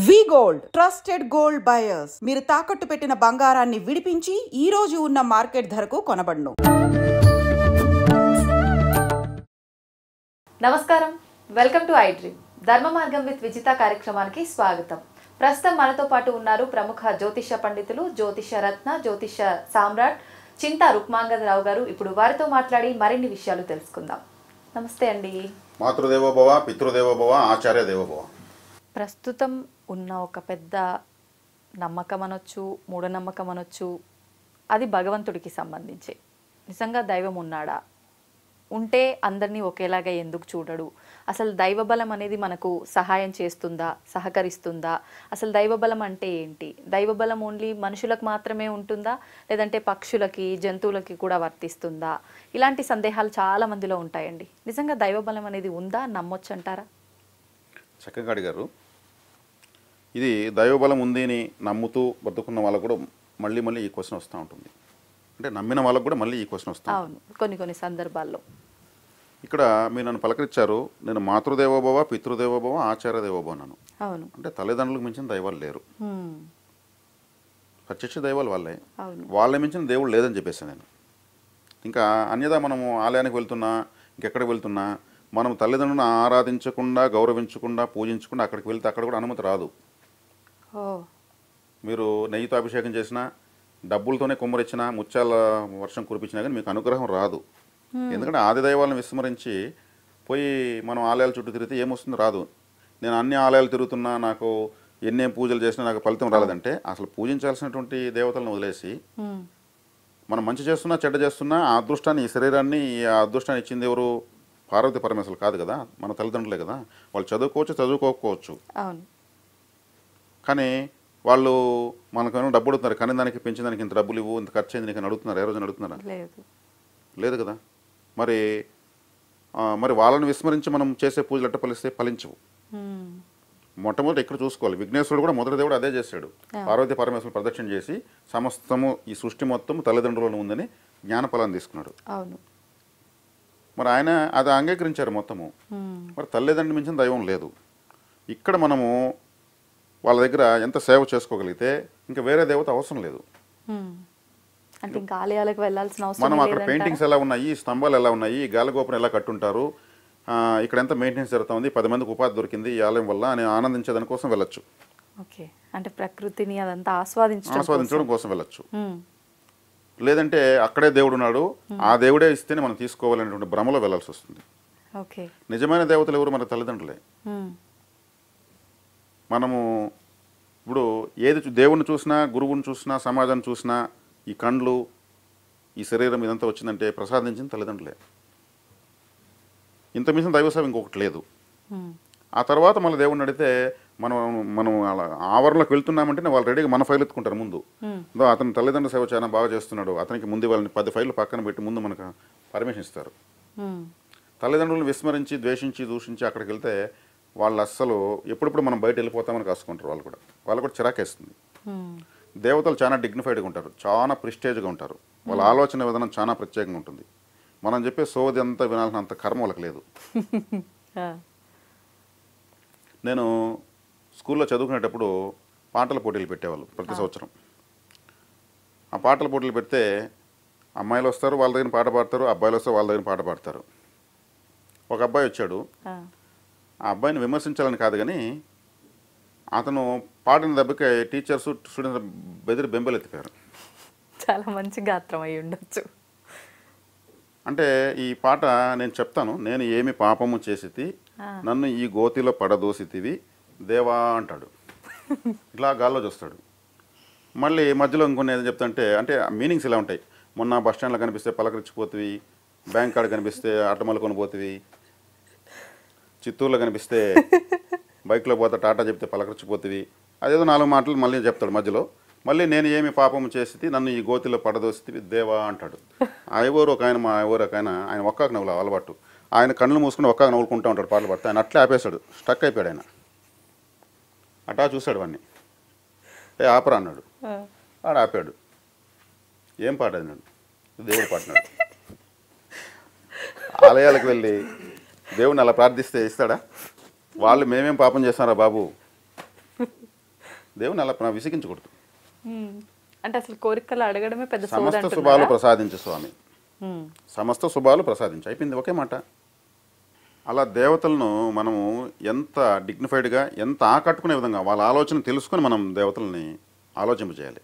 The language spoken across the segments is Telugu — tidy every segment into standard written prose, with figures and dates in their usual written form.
వి గోల్డ్ ట్రస్టెడ్ గోల్డ్ బయర్స్. మీరు తాకట్టు పెట్టిన బంగారాన్ని విడిపించి ఈ రోజు ఉన్న మార్కెట్ ధరకు కొనబడును. నమస్కారం, వెల్కమ్ టు ఐ డ్రీమ్. ధర్మ మార్గం విత్ విజిత కార్యక్రమానికి స్వాగతం. ప్రస్తుతం మనతో పాటు ఉన్నారు ప్రముఖ జ్యోతిష పండితులు, జ్యోతిష రత్న, జ్యోతిష సామ్రాట్ చింతా రుక్మాంగదరావు గారు. ఇప్పుడు వారితో మాట్లాడి మరిన్ని విషయాలు తెలుసుకుందాం. నమస్తే అండి. మాతృదేవోభవ, పితృదేవోభవ, ఆచార్య దేవోభవ. ప్రస్తుతం ఉన్న ఒక పెద్ద నమ్మకం అనొచ్చు, మూఢనమ్మకం అనొచ్చు, అది భగవంతుడికి సంబంధించి. నిజంగా దైవం ఉన్నాడా? ఉంటే అందరినీ ఒకేలాగా ఎందుకు చూడడు? అసలు దైవబలం అనేది మనకు సహాయం చేస్తుందా, సహకరిస్తుందా? అసలు దైవబలం అంటే ఏంటి? దైవబలం ఓన్లీ మనుషులకు మాత్రమే ఉంటుందా, లేదంటే పక్షులకి, జంతువులకి కూడా వర్తిస్తుందా? ఇలాంటి సందేహాలు చాలా మందిలో ఉంటాయండి. నిజంగా దైవబలం అనేది ఉందా, నమ్మొచ్చు అంటారా? చక్కగా అడిగారు. ఇది దైవబలం ఉంది అని నమ్ముతూ బతుకున్న వాళ్ళకు కూడా మళ్ళీ మళ్ళీ ఈ క్వశ్చన్ వస్తూ ఉంటుంది. అంటే నమ్మిన వాళ్ళకు కూడా మళ్ళీ ఈ క్వశ్చన్ వస్తుంది. అవును, కొన్ని సందర్భాల్లో. ఇక్కడ మీరు నన్ను పలకరించారు. నేను మాతృదేవోభవ, పితృదేవోభవ, ఆచార్య దేవోభవ అన్నాను. అవును. అంటే తల్లిదండ్రులకు మించిన దైవాలు లేరు. ప్రత్యక్ష దైవాలు వాళ్ళే. వాళ్ళ మించిన దేవుడు లేదని చెప్పేసాను నేను. ఇంకా అన్యదా మనము ఆలయానికి వెళ్తున్నా, ఇంకెక్కడికి వెళ్తున్నా, మనం తల్లిదండ్రులను ఆరాధించకుండా, గౌరవించకుండా, పూజించకుండా అక్కడికి వెళ్తే అక్కడ కూడా అనుమతి రాదు. మీరు నెయ్యితో అభిషేకం చేసినా, డబ్బులతోనే కుమ్మరిచ్చినా, ముత్యాల వర్షం కురిపించినా కానీ మీకు అనుగ్రహం రాదు. ఎందుకంటే ఆది దైవాలను విస్మరించి పోయి మనం ఆలయాల చుట్టూ తిరిగితే ఏమొస్తుంది? రాదు. నేను అన్ని ఆలయాలు తిరుగుతున్నా, నాకు ఎన్నేం పూజలు చేసినా నాకు ఫలితం రాలేదంటే అసలు పూజించాల్సినటువంటి దేవతలను వదిలేసి మనం మంచి చేస్తున్నా, చెడ్డ చేస్తున్నా, ఆ అదృష్టాన్ని, ఈ శరీరాన్ని, ఈ అదృష్టాన్ని ఇచ్చింది ఎవరు? పార్వతి పరమేశ్వరులు కాదు కదా, మన తల్లిదండ్రులే కదా. వాళ్ళు చదువుకోవచ్చు, చదువుకోకపోవచ్చు, కానీ వాళ్ళు మనకు డబ్బు అడుగుతున్నారు. కానీ దానికి పెంచేదానికి ఇంత డబ్బులు ఇవ్వు, ఇంత ఖర్చు అయింది నీకు అడుగుతున్నారు. ఏ రోజున అడుగుతున్నారా? లేదు కదా. మరి వాళ్ళని విస్మరించి మనం చేసే పూజలు ఎట్ట ఫలించవు. మొట్టమొదటి ఇక్కడ చూసుకోవాలి. విఘ్నేశ్వరుడు కూడా మొదటి దేవుడు అదే చేశాడు. పార్వతీ పరమేశ్వరుడు ప్రదక్షిణ చేసి సమస్తము, ఈ సృష్టి మొత్తం తల్లిదండ్రులను ఉందని జ్ఞానఫలాన్ని తీసుకున్నాడు. మరి ఆయన అది అంగీకరించారు మొత్తము. మరి తల్లిదండ్రుల మించిన దైవం లేదు. ఇక్కడ మనము వాళ్ళ దగ్గర ఎంత సేవ చేసుకోగలిగితే ఇంకా వేరే దేవత అవసరం లేదు. అంటే ఇంకా ఆలయాలకు వెళ్ళాల్సిన అవసరం మనం అక్కడ పెయింటింగ్స్ ఎలా ఉన్నాయి, స్తంభాలు ఎలా ఉన్నాయి, గాలిగోపురం ఎలా కట్టుంటారు, ఇక్కడ ఎంత మెయింటెనెన్స్ జరుగుతుంది, 10 మందికి ఉపాధి దొరికింది ఈ ఆలయం వల్ల అని ఆనందించేదాని కోసం వెళ్ళొచ్చు. అంటే ప్రకృతిని అదంతా ఆస్వాదించడం కోసం వెళ్ళొచ్చు. లేదంటే అక్కడే దేవుడు ఉన్నాడు, ఆ దేవుడే ఇస్తేనే మనం తీసుకోవాలనేటువంటి భ్రమలో వెళ్ళాల్సి వస్తుంది. నిజమైన దేవతలు ఎవరు? మన తల్లిదండ్రులే. మనము ఇప్పుడు ఏది దేవుణ్ణి చూసినా, గురువుని చూసినా, సమాజాన్ని చూసినా, ఈ కండ్లు, ఈ శరీరం ఇదంతా వచ్చిందంటే ప్రసాదించింది తల్లిదండ్రులే. ఇంత మించిన దైవసేవ ఇంకొకటి లేదు. ఆ తర్వాత మళ్ళీ దేవుడిని అడిగితే మనం ఆవరణలోకి వెళ్తున్నామంటే వాళ్ళు రెడీగా మన ఫైల్ ఎత్తుకుంటారు ముందు. అతను తల్లిదండ్రుల సేవ చాలా బాగా చేస్తున్నాడు, అతనికి ముందు వాళ్ళని 10 ఫైళ్ళు పక్కన పెట్టి ముందు మనకు పర్మిషన్ ఇస్తారు. తల్లిదండ్రులను విస్మరించి, ద్వేషించి, దూషించి అక్కడికి వెళ్తే వాళ్ళు అస్సలు ఎప్పుడప్పుడు మనం బయట వెళ్ళిపోతామని కాసుకుంటారు. వాళ్ళు కూడా చిరాకేస్తుంది. దేవతలు చాలా డిగ్నిఫైడ్గా ఉంటారు, చాలా ప్రిస్టేజ్గా ఉంటారు. వాళ్ళ ఆలోచన విధానం చాలా ప్రత్యేకంగా ఉంటుంది. మనం చెప్పే సోది అంతా వినాల్సిన అంత కర్మ వాళ్ళకి లేదు. నేను స్కూల్లో చదువుకునేటప్పుడు పాటల పోటీలు పెట్టేవాళ్ళు ప్రతి సంవత్సరం. ఆ పాటల పోటీలు పెడితే అమ్మాయిలు వస్తారు, వాళ్ళ దగ్గర పాట పాడతారు, అబ్బాయిలు వస్తారు, వాళ్ళ దగ్గర పాట పాడతారు. ఒక అబ్బాయి వచ్చాడు. ఆ అబ్బాయిని విమర్శించాలని కాదు కానీ అతను పాడిన దెబ్బకి టీచర్స్, స్టూడెంట్స్ బెదిరి బెంబెలెత్తిపోయారు. చాలా మంచి గాత్రం అయి ఉండొచ్చు. అంటే ఈ పాట నేను చెప్తాను. నేను ఏమి పాపము చేసితి, నన్ను ఈ గోతిలో పడదోసితివి దేవా అంటాడు. ఇట్లా గాల్లో చూస్తాడు. మళ్ళీ మధ్యలో ఇంకొన్ని ఏదో చెప్తాంటే, అంటే మీనింగ్స్ ఇలా ఉంటాయి. మొన్న బస్ స్టాండ్లో కనిపిస్తే పలకరించిపోతుంది, బ్యాంక్ కార్డు కనిపిస్తే అట్టమలు కొనిపోతుంది, చిత్తూరులో కనిపిస్తే బైక్లో పోతే టాటా చెప్తే పలకరించిపోతుంది. అదేదో 4 మాటలు మళ్ళీ చెప్తాడు మధ్యలో. మళ్ళీ నేను ఏమి పాపం చేసి నన్ను ఈ గోతిలో పడదోసితివి దేవా అంటాడు. ఎవరు ఒక ఆయన, ఆయన ఒక్కాక నవ్వులు అలవాటు. ఆయన కళ్ళు మూసుకుని ఒక్కాక నవ్వులుకుంటూ ఉంటాడు పాటలు పడితే. ఆయన అట్లే ఆపేశాడు, స్టక్ అయిపోయాడు. ఆయన అటా చూశాడు వాడిని. ఆపరా అన్నాడు. వాడు ఆపాడు. ఏం పాట అన్నాడు? దేవుడు పాడినాడు. ఆలయాలకు వెళ్ళి దేవుడిని అలా ప్రార్థిస్తే ఇస్తాడా? వాళ్ళు మేమేం పాపం చేస్తారా బాబు, దేవుని అలా విసిగించకూడదు. అంటే అసలు కోరికలు అడగడమే పెద్ద సోద సమస్త అంటున్నారా? శుభాలు ప్రసాదించు స్వామి, సమస్త శుభాలు ప్రసాదించు, అయిపోయింది, ఒకే మాట. అలా దేవతలను మనము ఎంత డిగ్నిఫైడ్గా, ఎంత ఆకట్టుకునే విధంగా వాళ్ళ ఆలోచన తెలుసుకొని మనం దేవతల్ని ఆలోచింపజేయాలి.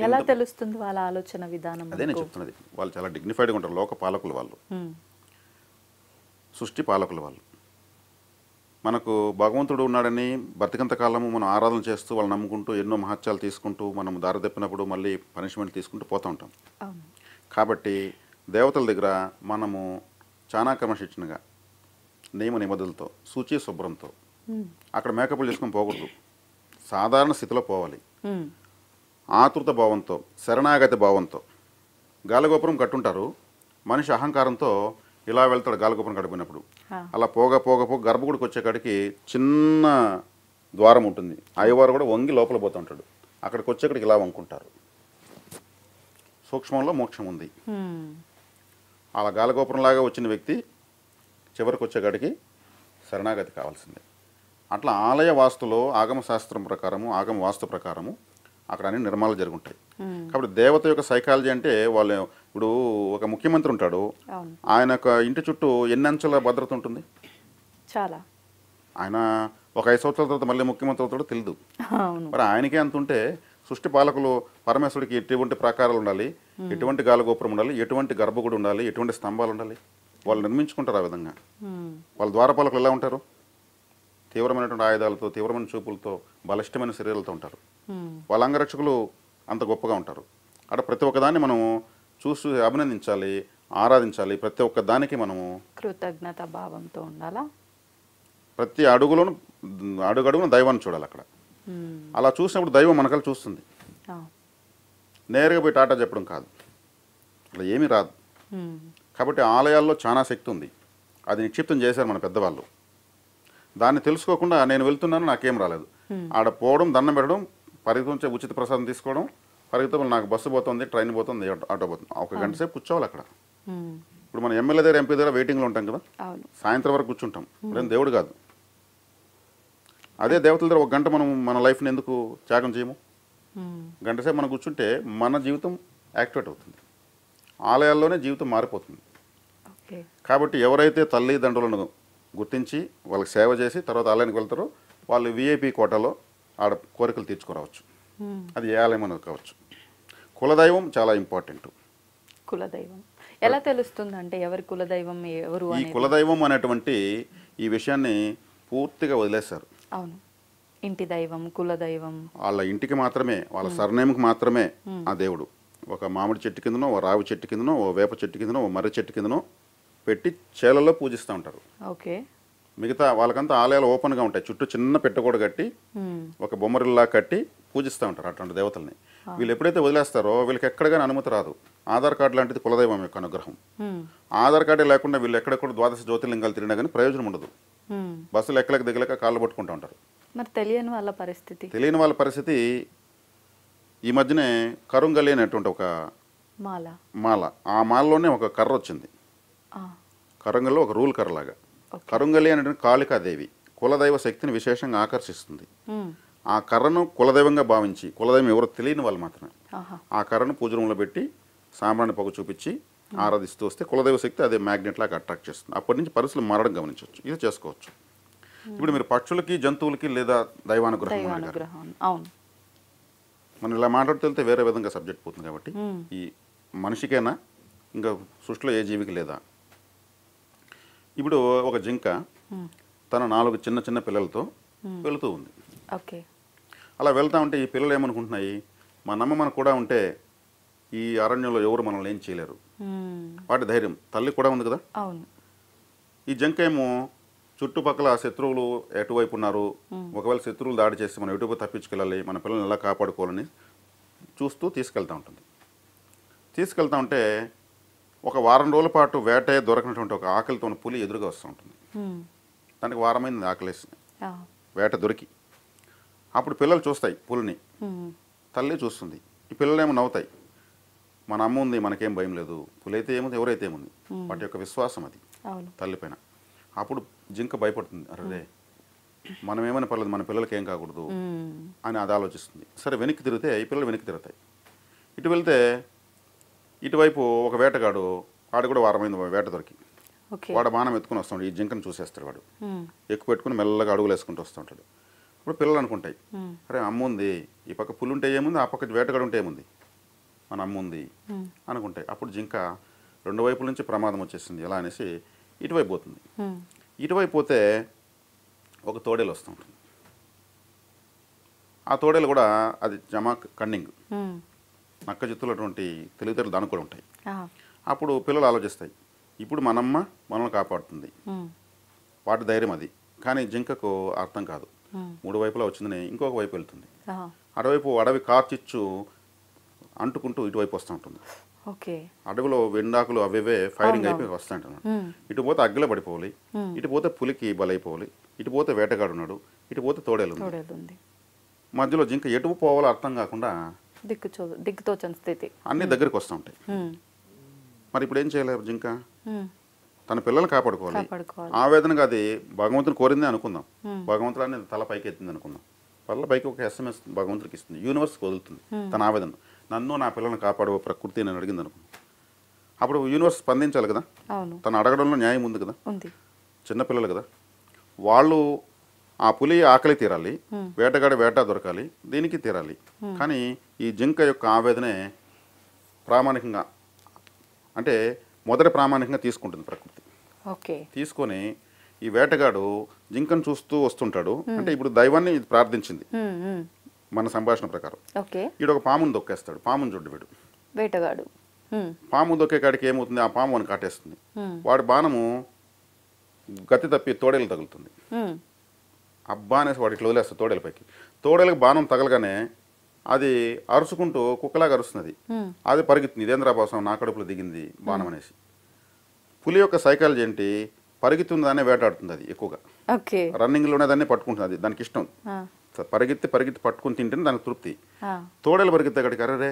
ఎలా తెలుస్తుంది వాళ్ళ ఆలోచన విధానం? అదే నేను చెప్తున్నది. వాళ్ళు చాలా డిగ్నిఫైడ్గా ఉంటారు. లోక పాలకులు వాళ్ళు, సృష్టి పాలకులు వాళ్ళు. మనకు భగవంతుడు ఉన్నాడని బతికంత కాలము మనం ఆరాధన చేస్తూ వాళ్ళు నమ్ముకుంటూ ఎన్నో మహత్యాలు తీసుకుంటూ మనం దారి తప్పినప్పుడు మళ్ళీ పనిష్మెంట్ తీసుకుంటూ పోతూ ఉంటాం. కాబట్టి దేవతల దగ్గర మనము చాలా క్రమశిక్షణగా, నియమ నిబంధనలతో, శుచి శుభ్రంతో, అక్కడ మేకప్లు చేసుకొని పోకూడదు. సాధారణ స్థితిలో పోవాలి. ఆతృత భావంతో, శరణాగతి భావంతో. గాలిగోపురం కట్టుంటారు, మనిషి అహంకారంతో ఇలా వెళ్తాడు గాలిగోపురం కడిపోయినప్పుడు. అలా పోగా గర్భగుడికి వచ్చేకాడికి చిన్న ద్వారం ఉంటుంది, అయ్యవారు కూడా వంగి లోపల పోతూ ఉంటాడు. అక్కడికి వచ్చేకాడికి ఇలా వంకుంటారు. సూక్ష్మంలో మోక్షం ఉంది. అలా గాలిగోపురంలాగా వచ్చిన వ్యక్తి చివరికి వచ్చేకాడికి శరణాగతి కావాల్సిందే. అట్లా ఆలయ వాస్తులో ఆగమ శాస్త్రం ప్రకారము, ఆగమ వాస్తు ప్రకారము అక్కడ అన్ని నిర్మాణాలు జరుగుంటాయి. కాబట్టి దేవత యొక్క సైకాలజీ అంటే వాళ్ళు, ఇప్పుడు ఒక ముఖ్యమంత్రి ఉంటాడు, ఆయన యొక్క ఇంటి చుట్టూ ఎన్ని అంచెల భద్రత ఉంటుంది? చాలా. ఆయన ఒక 5 సంవత్సరాల తర్వాత మళ్ళీ ముఖ్యమంత్రి అవుతాడో తెలియదు. మరి ఆయనకే అంత ఉంటే సృష్టి పాలకులు పరమేశ్వరుడికి ఎటువంటి ప్రాకారాలు ఉండాలి, ఎటువంటి గాలిగోపురం ఉండాలి, ఎటువంటి గర్భగుడి ఉండాలి, ఎటువంటి స్తంభాలు ఉండాలి, వాళ్ళు నిర్మించుకుంటారు ఆ విధంగా. వాళ్ళ ద్వారపాలకులు ఎలా ఉంటారు? తీవ్రమైనటువంటి ఆయుధాలతో, తీవ్రమైన చూపులతో, బలిష్టమైన శరీరాలతో ఉంటారు. వాళ్ళ అంగరక్షకులు అంత గొప్పగా ఉంటారు. అక్కడ ప్రతి ఒక్కదాన్ని మనము చూసి అభినందించాలి, ఆరాధించాలి. ప్రతి ఒక్క దానికి మనము కృతజ్ఞత భావంతో ఉండాలా. ప్రతి అడుగడుగున దైవాన్ని చూడాలి అక్కడ. అలా చూసినప్పుడు దైవం మనకల్లా చూస్తుంది. నేరుగా పోయి టాటా చెప్పడం కాదు, అలా ఏమీ రాదు. కాబట్టి ఆలయాల్లో చాలా శక్తి ఉంది, అది నిక్షిప్తం చేశారు మన పెద్దవాళ్ళు. దాన్ని తెలుసుకోకుండా నేను వెళ్తున్నాను నాకేం రాలేదు, ఆడ పోవడం, దండం పెట్టడం, పరిగెత్తుంచే ఉచిత ప్రసాదం తీసుకోవడం, పరిగెత్తం నాకు బస్సు పోతుంది, ట్రైన్ పోతుంది, ఆటో పోతుంది, 1 గంట సేపు కూర్చోవాలి అక్కడ. ఇప్పుడు మన ఎమ్మెల్యే దగ్గర, ఎంపీ దగ్గర వెయిటింగ్లో ఉంటాం కదా, సాయంత్రం వరకు కూర్చుంటాం. ఇప్పుడేం దేవుడు కాదు. అదే దేవతల దగ్గర 1 గంట మనం మన లైఫ్ని ఎందుకు త్యాగం చేయము? గంట సేపు మనం కూర్చుంటే మన జీవితం యాక్టివేట్ అవుతుంది, ఆలయాల్లోనే జీవితం మారిపోతుంది. కాబట్టి ఎవరైతే తల్లిదండ్రులను గుర్తించి వాళ్ళకి సేవ చేసి తర్వాత ఆలయానికి వెళ్తారో వాళ్ళు విఐపి కోటాలో ఆడ కోరికలు తీర్చుకోరావచ్చు. అది ఏ ఆలయం అనేది కావచ్చు. కులదైవం చాలా ఇంపార్టెంట్. కులదైవం ఎలా తెలుస్తుంది అంటే ఎవరి కులదైవం ఎవరు? ఈ కులదైవం అనేటువంటి ఈ విషయాన్ని పూర్తిగా వదిలేశారు. అవును, ఇంటి దైవం, కులదైవం వాళ్ళ ఇంటికి మాత్రమే, వాళ్ళ సర్నేమ్కి మాత్రమే ఆ దేవుడు. ఒక మామిడి చెట్టు కిందనో, ఓ రావి చెట్టు కిందనో, ఓ వేప చెట్టు కిందనో, ఓ మర్రి చెట్టు కిందనో పెట్టి చేలలో పూజిస్తూ ఉంటారు. ఓకే. మిగతా వాళ్ళకంతా ఆలయాలు ఓపెన్గా ఉంటాయి, చుట్టూ చిన్న పెట్టె కట్టి ఒక బొమ్మరిల్లా కట్టి పూజిస్తూ ఉంటారు అటువంటి దేవతల్ని. వీళ్ళు ఎప్పుడైతే వదిలేస్తారో వీళ్ళకి ఎక్కడగానే అనుమతి రాదు. ఆధార్ కార్డు లాంటిది కులదైవం యొక్క అనుగ్రహం. ఆధార్ కార్డే లేకుండా వీళ్ళు ఎక్కడెక్కడ ద్వాదశ జ్యోతిర్లింగాలు తిరిగినా కానీ ప్రయోజనం ఉండదు. బస్సులు ఎక్కలేక దిగలేక కాళ్ళు పట్టుకుంటూ ఉంటారు. మరి తెలియని వాళ్ళ పరిస్థితి ఈ మధ్యనే కరుంగలి అనేటువంటి ఒక మాల, ఆ మాలలోనే ఒక కర్ర వచ్చింది. కరుంగల్లో ఒక రూల్ కర్రలాగా. కరుంగలి అనేటువంటి కాళికాదేవి కులదైవ శక్తిని విశేషంగా ఆకర్షిస్తుంది. ఆ కర్రను కులదైవంగా భావించి, కులదైవం ఎవరో తెలియని వాళ్ళు మాత్రమే ఆ కర్రను పూజ రూమ్లో పెట్టి సాంబ్రాణి పొగ చూపించి ఆరాధిస్తూ వస్తే కులదైవ శక్తి అదే మ్యాగ్నెట్ లాగా అట్రాక్ట్ చేస్తుంది. అప్పటి నుంచి పరిస్థితులు మారడం గమనించవచ్చు. ఇది చేసుకోవచ్చు. ఇప్పుడు మీరు పక్షులకి, జంతువులకి లేదా దైవానుగ్రహం మనం ఇలా మాట్లాడుతూ వేరే విధంగా సబ్జెక్ట్ పోతుంది. కాబట్టి ఈ మనిషికైనా ఇంకా సృష్టిలో ఏ జీవికి లేదా. ఇప్పుడు ఒక జింక తన 4 చిన్న చిన్న పిల్లలతో వెళుతూ ఉంది. అలా వెళ్తూ ఉంటే ఈ పిల్లలు ఏమనుకుంటున్నాయి, మా నమ్మ మనకు కూడా ఉంటే ఈ అరణ్యంలో ఎవరు మనల్ని ఏం చేయలేరు. వాటి ధైర్యం, తల్లి కూడా ఉంది కదా. ఈ జింక ఏమో చుట్టుపక్కల శత్రువులు ఎటువైపు ఉన్నారు, ఒకవేళ శత్రువులు దాడి చేస్తే మనం ఎటువైపు తప్పించుకెళ్ళాలి, మన పిల్లల్ని ఎలా కాపాడుకోవాలని చూస్తూ తీసుకెళ్తూ ఉంటుంది. తీసుకెళ్తూ ఉంటే ఒక వారం రోజుల పాటు వేట దొరకనటువంటి ఒక ఆకలితో ఉన్న పులి ఎదురుగా వస్తూ ఉంటుంది. దానికి వారమైంది ఆకలేసి, వేట దొరికి. అప్పుడు పిల్లలు చూస్తాయి పులిని, తల్లి చూస్తుంది. ఈ పిల్లలేమో నవ్వుతాయి, మన అమ్మ ఉంది మనకేం భయం లేదు, పులి అయితే ఏముంది ఎవరైతే ఏముంది, వాటి యొక్క విశ్వాసం అది తల్లిపైన. అప్పుడు జింక భయపడుతుంది, అరే మనం ఏమైనా పర్లేదు మన పిల్లలకి ఏం కాకూడదు అని అది ఆలోచిస్తుంది. సరే వెనక్కి తిరిగితే ఈ పిల్లలు వెనక్కి తిరుగుతాయి. ఇటు వెళ్తే ఇటువైపు ఒక వేటగాడు, వాడు కూడా వారమైంది వేట దొరికి, వాడు బాణం ఎత్తుకుని వస్తాడు, ఈ జింకను చూసేస్తాడు. వాడు ఎక్కువ పెట్టుకుని మెల్లగా అడుగులు వేసుకుంటూ వస్తూ ఉంటాడు. ఇప్పుడు పిల్లలు అనుకుంటాయి, అరే అమ్మ ఉంది, ఈ పక్క పులి ఉంటే ఏముంది, ఆ పక్క వేటగాడు ఉంటే ఏముంది, మన అమ్మ ఉంది అనుకుంటాయి. అప్పుడు జింక రెండు వైపుల నుంచి ప్రమాదం వచ్చేసింది ఎలా అనేసి ఇటువైపు పోతుంది. ఇటువైపు పోతే ఒక తోడేలు వస్తూ ఉంటుంది. ఆ తోడేలు కూడా అది జమాక్ కన్నింగ్, నక్క జిత్తులటువంటి తెలివితేటలు దానికి కూడా ఉంటాయి. అప్పుడు పిల్లలు ఆలోచిస్తాయి, ఇప్పుడు మనమ్మ మనల్ని కాపాడుతుంది, వాటి ధైర్యం అది. కానీ జింకకు అర్థం కాదు, మూడు వైపులా వచ్చిందని ఇంకొక వైపు వెళ్తుంది. అటువైపు అడవి కార్చిచ్చు అంటుకుంటూ ఇటువైపు వస్తూ ఉంటుంది. అడవిలో వెండాకులు అవేవే ఫైరింగ్ అయిపోయి వస్తూ ఉంటున్నాడు. ఇటు పోతే అగ్గిలో పడిపోవాలి, ఇటు పోతే పులికి బలైపోవాలి, ఇటు పోతే వేటగాడు ఉన్నాడు, ఇటు పోతే తోడేలు ఉంది. మధ్యలో జింక ఎటు పోవాలో అర్థం కాకుండా దిక్కుతోచని స్థితి, అన్ని దగ్గరికి వస్తూ ఉంటాయి. మరి ఇప్పుడు ఏం చేయలేరు జింక, తన పిల్లల్ని కాపాడుకోవాలి. ఆవేదనగా అది భగవంతుని కోరిందే అనుకుందాం, భగవంతుడు అనేది తల పైకి ఎత్తింది అనుకుందాం, వాళ్ళ పైకి ఒక SMS భగవంతుడికి ఇస్తుంది, యూనివర్స్కి వదులుతుంది తన ఆవేదన, నన్ను నా పిల్లల్ని కాపాడు ప్రకృతి నేను అడిగింది అనుకుందాం. అప్పుడు యూనివర్స్ స్పందించాలి కదా, తను అడగడంలో న్యాయం ఉంది కదా, చిన్నపిల్లలు కదా, వాళ్ళు ఆ పులి ఆకలి తీరాలి, వేటగాడి వేట దొరకాలి, దీనికి తీరాలి. కానీ ఈ జింక యొక్క ఆవేదనే ప్రామాణికంగా, అంటే మొదటి ప్రామాణికంగా తీసుకుంటుంది ప్రకృతి. తీసుకొని ఈ వేటగాడు జింకను చూస్తూ వస్తుంటాడు. అంటే ఇప్పుడు దైవాన్ని ఇది ప్రార్థించింది మన సంభాషణ ప్రకారం. ఈడు ఒక పామును దొక్కేస్తాడు, పామును చూడు వీడు వేటగాడు. పాము దొక్కే కాడికి ఏమవుతుంది, ఆ పాము అని కాటేస్తుంది. వాడి బాణము గతి తప్పి తోడేలు తగులుతుంది. అబ్బా అనేసి వాడు ఇట్లా వదిలేస్తాడు తోడేల పైకి. తోడేలకు బాణం తగలగానే అది అరుచుకుంటూ కుక్కలాగా అరుస్తుంది. అది పరిగెత్తుంది, ఇదేంద్రా బాసం నా కడుపులో దిగింది బాణం అనేసి. పులి యొక్క సైకాలజీ ఏంటి, పరిగెత్తుంది దాన్ని వేటాడుతుంది. అది ఎక్కువగా రన్నింగ్లోనే దాన్ని పట్టుకుంటుంది, అది దానికి ఇష్టం. పరిగెత్తి పట్టుకుని తింటేనే దానికి తృప్తి. తోడేలు పరిగెత్తే కాడికి అరే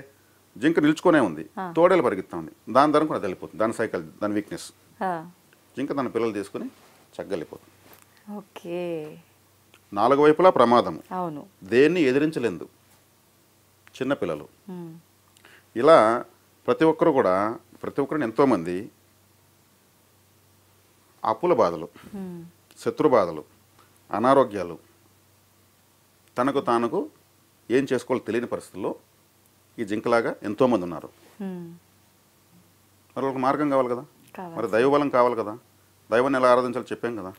జింక నిల్చుకొనే ఉంది, తోడేలు పరిగెత్తా ఉంది, దాని ధరం కూడా అది వెళ్ళిపోతుంది, దాని సైకాలజీ, దాని వీక్నెస్. జింక తన పిల్లలు తీసుకుని చగ్గలిపోతుంది. నాలుగు వైపులా ప్రమాదము, దేన్ని ఎదిరించలేదు చిన్నపిల్లలు. ఇలా ప్రతి ఒక్కరిని ఎంతోమంది అప్పుల బాధలు, శత్రు బాధలు, అనారోగ్యాలు, తనకు ఏం చేసుకోవాలో తెలియని పరిస్థితుల్లో ఈ జింకలాగా ఎంతోమంది ఉన్నారు. మరి ఒక మార్గం కావాలి కదా, మరి దైవబలం కావాలి కదా, దైవాన్ని ఎలా ఆరాధించాలో చెప్పాం కదా.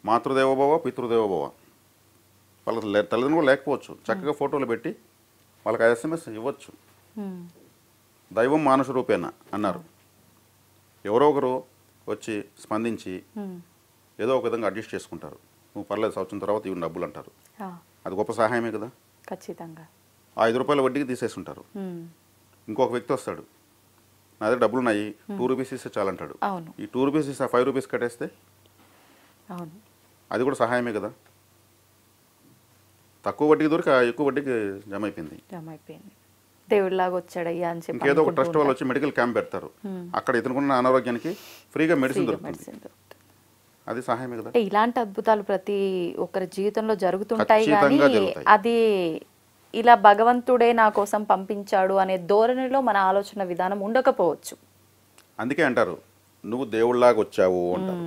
మాతృదేవోభవ పితృదేవోభవ, వాళ్ళకి తల్లిదండ్రులు కూడా లేకపోవచ్చు, చక్కగా ఫోటోలు పెట్టి వాళ్ళకి SMS ఇవ్వచ్చు. దైవం మానుష రూపేణ అన్నారు. ఎవరో ఒకరు వచ్చి స్పందించి ఏదో ఒక విధంగా అడ్జస్ట్ చేసుకుంటారు. నువ్వు పర్లేదు సంవత్సరం తర్వాత ఇవి డబ్బులు అంటారు. అది గొప్ప సహాయమే కదా. ఖచ్చితంగా 5 రూపాయల వడ్డీకి తీసేసి ఉంటారు. ఇంకొక వ్యక్తి వస్తాడు, నా దగ్గర డబ్బులు ఉన్నాయి, 2 రూపీస్ ఇస్తే చాలంటాడు. ఈ 2 రూపీస్ ఇస్తే 5 రూపీస్ కట్టేస్తే అది కూడా సహాయమే కదా. తక్కువ వడ్డీకి దొరికి ఎక్కువ వడ్డీకి జమ అయిపోయింది. దేవుడిలాగా వచ్చాడయ్యా అని చెప్పి ఇంకేదో ఒక ట్రస్ట్ వాళ్ళు వచ్చి మెడికల్ క్యాంప్ పెడతారు, అక్కడ ఇతనుకున్న అనారోగ్యానికి ఫ్రీగా మెడిసిన్ దొరుకుతుంది, అది సహాయమే కదా. ఇలాంటి అద్భుతాలు ప్రతి ఒక్కరి జీవితంలో జరుగుతుంటాయి, కానీ అది ఇలా భగవంతుడే నా కోసం పంపించాడు అనే ధోరణిలో మన ఆలోచన విధానం ఉండకపోవచ్చు. అందుకే అంటారు నువ్వు దేవుడిలాగా వచ్చావు అంటారు.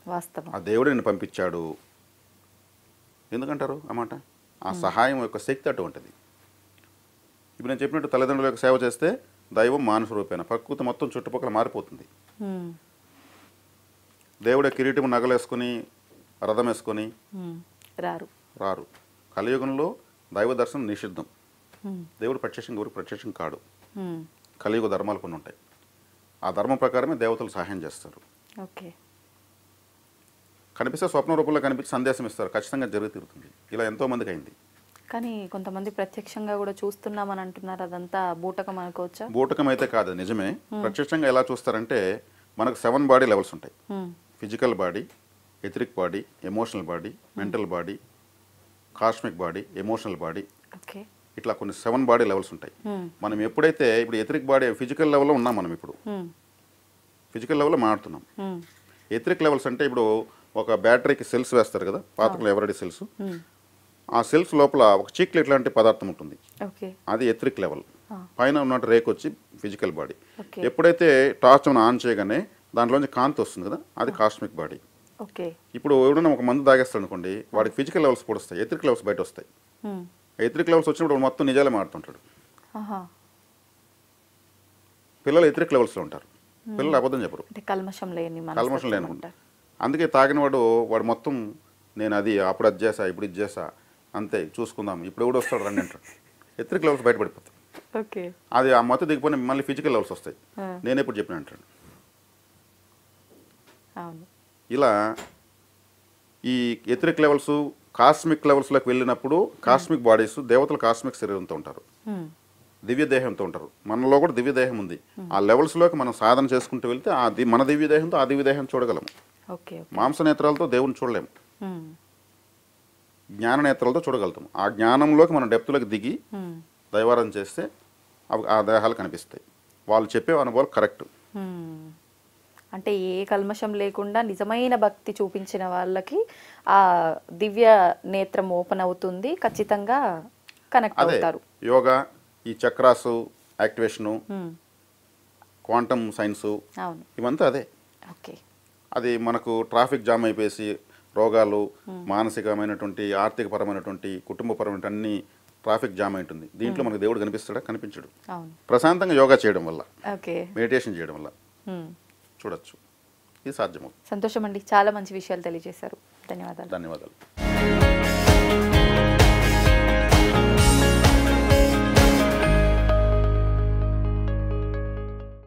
వాస్తవం, ఆ దేవుడు నిన్ను పంపించాడు ఎందుకంటారు అన్నమాట. ఆ సహాయం యొక్క శక్తి అటువంటిది. ఇప్పుడు నేను చెప్పినట్టు తల్లిదండ్రుల యొక్క సేవ చేస్తే దైవం మానుష రూపేణ, ప్రకృతి మొత్తం చుట్టుపక్కల మారిపోతుంది. దేవుడే కిరీటం నగలేసుకుని రథం వేసుకొని రారు. కలియుగంలో దైవ దర్శనం నిషిద్ధం. దేవుడు ప్రత్యక్షం కాడు. కలియుగ ధర్మాలు కొన్ని ఉంటాయి, ఆ ధర్మం ప్రకారమే దేవతలు సహాయం చేస్తారు. కనిపిస్తే స్వప్న రూపంలో కనిపించి సందేశం ఇస్తారు, ఖచ్చితంగా జరిగి తీరుతుంది. ఇలా ఎంతోమందికి అయింది. కానీ కొంతమంది ప్రత్యక్షంగా కూడా చూస్తున్నామని అంటున్నారు, అదంతా బూటకం అనుకోవచ్చా? బూటకం అయితే కాదు, నిజమే. ప్రత్యక్షంగా ఎలా చూస్తారంటే మనకు 7 బాడీ లెవెల్స్ ఉంటాయి. Physical body, etheric body, emotional body, mental body, cosmic body, emotional body, ఇట్లా కొన్ని 7 బాడీ లెవెల్స్ ఉంటాయి. మనం ఎప్పుడైతే ఇప్పుడు ఎథరిక్ బాడీ ఫిజికల్ లెవెల్లో ఉన్నాం, మనం ఇప్పుడు ఫిజికల్ లెవెల్లో మాట్లాడుతున్నాం. ఎథరిక్ లెవెల్స్ అంటే ఇప్పుడు ఒక బ్యాటరీకి సెల్స్ వేస్తారు కదా పాతకులు ఎవరెడీ సెల్స్, ఆ సెల్స్ లోపల ఒక చీక్లెట్ లాంటి పదార్థం ఉంటుంది, ఓకే అది ఎథరిక్ లెవెల్. పైన ఉన్నట్టు రేక్ వచ్చి ఫిజికల్ బాడీ. ఓకే ఎప్పుడైతే టార్చ్ మనం ఆన్ చేయగానే దాంట్లోంచి కాంతి వస్తుంది కదా, అది కాస్మిక్ బాడీ. ఓకే ఇప్పుడు ఎవడైనా ఒక మందు తాగేస్తాడు అనుకోండి, వాడికి ఫిజికల్ లెవెల్స్ పొడుస్తాయి, ఎథరిక్ లెవెల్స్ బయట వస్తాయి. ఎథరిక్ లెవెల్స్ వచ్చినప్పుడు వాడు మొత్తం నిజాలే మాడుతుంటాడు. పిల్లలు ఎథరిక్ లెవెల్స్లో ఉంటారు, పిల్లలు అబద్ధం చెప్పరు, అంటే కల్మషం లేని కల్మషం లేనుకుంటారు. అందుకే తాగిన వాడు మొత్తం నేను అది అప్పుడు అది చేసా ఇప్పుడు ఇది చేసా అంతే చూసుకుందాం ఇప్పుడు ఎవడు వస్తాడు రండి అంటాడు. Etheric levels బయటపడిపోతాయి. ఓకే అది ఆ మత్తు దిగిపోయిన మళ్ళీ ఫిజికల్ లెవెల్స్ వస్తాయి, నేను ఎప్పుడు చెప్పిన అంటాడు. అవును. ఇలా ఈ ఎథరిక్ లెవెల్స్ కాస్మిక్ లెవెల్స్లోకి వెళ్ళినప్పుడు కాస్మిక్ బాడీస్ దేవతలు కాస్మిక్ శరీరంతో ఉంటారు, దివ్య దేహంతో ఉంటారు. మనలో కూడా దివ్య దేహం ఉంది. ఆ లెవెల్స్లోకి మనం సాధన చేసుకుంటూ వెళ్తే మన దివ్య దేహంతో ఆ దివ్య దేహం చూడగలము. ఓకే మాంస నేత్రాలతో దేవుని చూడలేము, జ్ఞాన నేత్రాలతో చూడగలుగుతాం. ఆ జ్ఞానంలోకి మనం డెప్త్లోకి దిగి దైవారాధన చేస్తే అవి ఆ దేహాలు కనిపిస్తాయి. వాళ్ళు చెప్పే అనుభవాలు కరెక్ట్. అంటే ఏ కల్మషం లేకుండా నిజమైన భక్తి చూపించిన వాళ్ళకి ఆ దివ్య నేత్రం ఓపెన్ అవుతుంది, ఖచ్చితంగా కనెక్ట్ అదే అవుతారు. యోగా, ఈ చక్రాసు యాక్టివేషను, క్వాంటమ్ సైన్సు, అవును. ఇవంతా అదే. ఓకే అది మనకు ట్రాఫిక్ జామ్ అయిపోయేసి రోగాలు, మానసికమైనటువంటి ఆర్థికపరమైనటువంటి కుటుంబపరమైన అన్ని ట్రాఫిక్ జామ్ ఉంటుంది. దీంట్లో మనకు దేవుడు కనిపిస్తాడా? కనిపించడు. అవును. ప్రశాంతంగా యోగా చేయడం వల్ల, ఓకే మెడిటేషన్ చేయడం వల్ల చూడొచ్చు. ఇది సాధ్యమవుతుంది. సంతోషం అండి, చాలా మంచి విషయాలు తెలియజేశారు. ధన్యవాదాలు. ధన్యవాదాలు.